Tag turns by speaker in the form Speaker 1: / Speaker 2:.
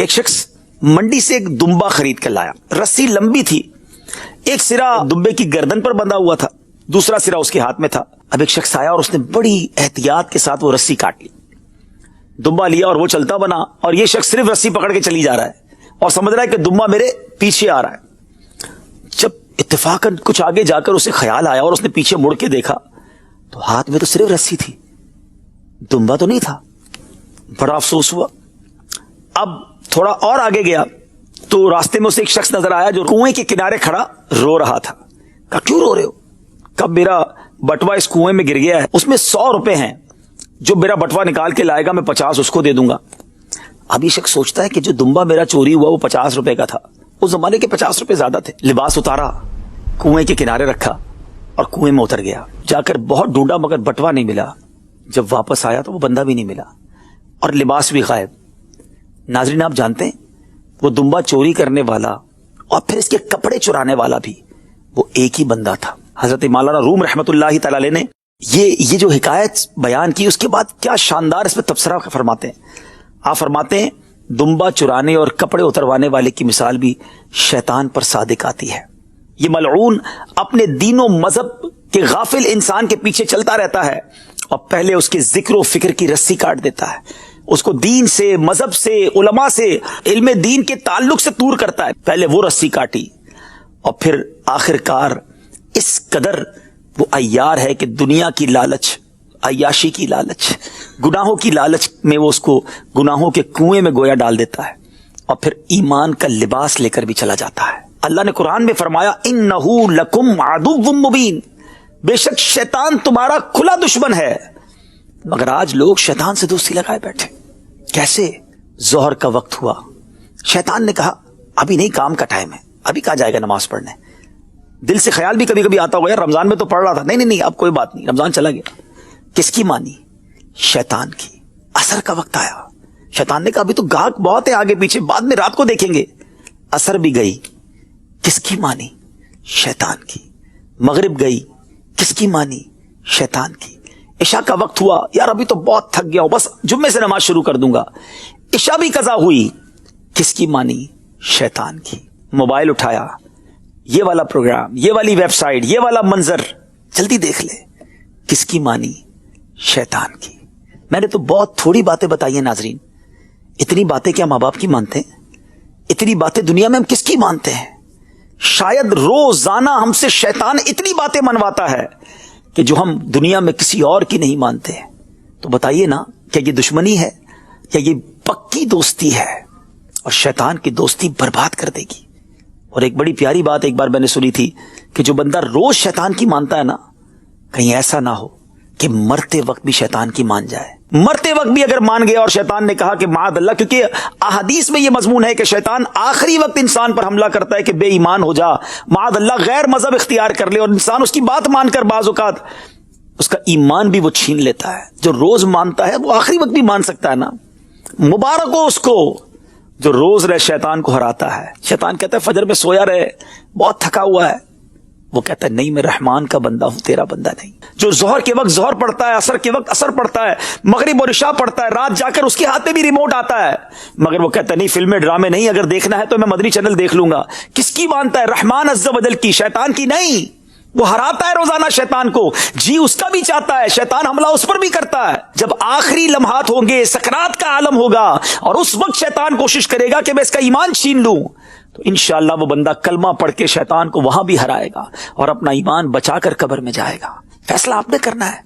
Speaker 1: ایک شخص منڈی سے ایک دمبا خرید کر لایا. رسی لمبی تھی, ایک سرا دمبے کی گردن پر بندھا ہوا تھا, دوسرا سرا اس کے ہاتھ میں تھا. اب ایک شخص آیا اور اس نے بڑی احتیاط کے ساتھ وہ رسی کاٹ لی, دمبا لیا اور وہ چلتا بنا, اور یہ شخص صرف رسی پکڑ کے چلی جا رہا ہے اور سمجھ رہا ہے کہ دمبا میرے پیچھے آ رہا ہے. جب اتفاقاً کچھ آگے جا کر اسے خیال آیا اور اس نے پیچھے مڑ کے دیکھا تو ہاتھ میں تو صرف رسی تھی, دمبا تو نہیں تھا. بڑا افسوس ہوا. اب تھوڑا اور آگے گیا تو راستے میں اسے ایک شخص نظر آیا جو کنویں کے کنارے کھڑا رو رہا تھا. کہا کیوں رو رہے ہو؟ کب میرا بٹوا اس کنویں میں گر گیا ہے, اس میں 100 روپے ہیں, جو میرا بٹوا نکال کے لائے گا میں 50 اس کو دے دوں گا. اب یہ شخص سوچتا ہے کہ جو دمبا میرا چوری ہوا وہ 50 روپے کا تھا, اس زمانے کے 50 روپے زیادہ تھے. لباس اتارا, کنویں کے کنارے رکھا اور کنویں میں اتر گیا. جا کر بہت ڈھونڈا مگر بٹوا نہیں ملا. جب واپس آیا تو وہ بندہ بھی نہیں ملا اور لباس بھی غائب. ناظرین آپ جانتے ہیں وہ دمبا چوری کرنے والا اور پھر اس کے کپڑے چرانے والا بھی وہ ایک ہی بندہ تھا. حضرت مولانا روم رحمت اللہ تعالی علیہ نے یہ جو حکایت بیان کی, اس کے بعد کیا شاندار اس پہ تبصرہ فرماتے ہیں. آپ فرماتے ہیں دمبا چرانے اور کپڑے اتروانے والے کی مثال بھی شیطان پر صادق آتی ہے. یہ ملعون اپنے دین و مذہب کے غافل انسان کے پیچھے چلتا رہتا ہے اور پہلے اس کے ذکر و فکر کی رسی کاٹ دیتا ہے, اس کو دین سے, مذہب سے, علماء سے, علم دین کے تعلق سے دور کرتا ہے. پہلے وہ رسی کاٹی اور پھر آخر کار اس قدر وہ عیار ہے کہ دنیا کی لالچ, عیاشی کی لالچ, گناہوں کی لالچ میں وہ اس کو گناہوں کے کنویں میں گویا ڈال دیتا ہے اور پھر ایمان کا لباس لے کر بھی چلا جاتا ہے. اللہ نے قرآن میں فرمایا انہو لکم عدو مبین, بے شک شیطان تمہارا کھلا دشمن ہے. مگر آج لوگ شیطان سے دوستی لگائے بیٹھے. کیسے؟ ظہر کا وقت ہوا, شیطان نے کہا ابھی نہیں, کام کا ٹائم ہے, ابھی کہاں جائے گا نماز پڑھنے. دل سے خیال بھی کبھی کبھی آتا ہوگا یار رمضان میں تو پڑھ رہا تھا, نہیں اب کوئی بات نہیں, رمضان چلا گیا. کس کی مانی؟ شیطان کی. عصر کا وقت آیا, شیطان نے کہا ابھی تو گاہک بہت ہے آگے پیچھے, بعد میں رات کو دیکھیں گے. عصر بھی گئی, کس کی مانی؟ شیطان کی. مغرب گئی, کس کی مانی؟ شیطان کی. عشاء کا وقت ہوا, یار ابھی تو بہت تھک گیا ہوں, بس جمعے سے نماز شروع کر دوں گا. عشاء بھی قضا ہوئی, کس کی مانی؟ شیطان کی. موبائل اٹھایا, یہ والا پروگرام, یہ والی ویب سائٹ, یہ والا منظر, جلدی دیکھ لے, کس کی مانی؟ شیطان کی. میں نے تو بہت تھوڑی باتیں بتائی ہیں ناظرین, اتنی باتیں کیا ماں باپ کی مانتے ہیں؟ اتنی باتیں دنیا میں ہم کس کی مانتے ہیں؟ شاید روزانہ ہم سے شیطان اتنی باتیں منواتا ہے کہ جو ہم دنیا میں کسی اور کی نہیں مانتے. تو بتائیے نا, کیا یہ دشمنی ہے یا یہ پکی دوستی ہے؟ اور شیطان کی دوستی برباد کر دے گی. اور ایک بڑی پیاری بات ایک بار میں نے سنی تھی کہ جو بندہ روز شیطان کی مانتا ہے نا, کہیں ایسا نہ ہو کہ مرتے وقت بھی شیطان کی مان جائے. مرتے وقت بھی اگر مان گیا اور شیطان نے کہا کہ معاذ اللہ, کیونکہ احادیث میں یہ مضمون ہے کہ شیطان آخری وقت انسان پر حملہ کرتا ہے کہ بے ایمان ہو جا, معاذ اللہ غیر مذہب اختیار کر لے, اور انسان اس کی بات مان کر بعض اوقات اس کا ایمان بھی وہ چھین لیتا ہے. جو روز مانتا ہے وہ آخری وقت بھی مان سکتا ہے نا. مبارک ہو اس کو جو روز رہ شیطان کو ہراتا ہے. شیطان کہتا ہے فجر میں سویا رہے, بہت تھکا ہوا ہے, وہ کہتا ہے نہیں میں رحمان کا بندہ ہوں, تیرا بندہ نہیں. جو ظہر کے وقت ظہر پڑھتا ہے, عصر کے وقت عصر پڑھتا ہے, مغرب اور عشاء پڑھتا ہے, رات جا کر اس کے ہاتھ میں بھی ریموٹ آتا ہے, مگر وہ کہتا ہے نہیں فلمیں ڈرامے نہیں, اگر دیکھنا ہے تو میں مدنی چینل دیکھ لوں گا. کس کی مانتا ہے؟ رحمان عز و جل کی, شیطان کی نہیں. وہ ہراتا ہے روزانہ شیطان کو, جی اس کا بھی چاہتا ہے, شیطان حملہ اس پر بھی کرتا ہے. جب آخری لمحات ہوں گے, سکرات کا عالم ہوگا, اور اس وقت شیطان کوشش کرے گا کہ میں اس کا ایمان چھین لوں, تو انشاءاللہ وہ بندہ کلمہ پڑھ کے شیطان کو وہاں بھی ہرائے گا اور اپنا ایمان بچا کر قبر میں جائے گا. فیصلہ آپ نے کرنا ہے.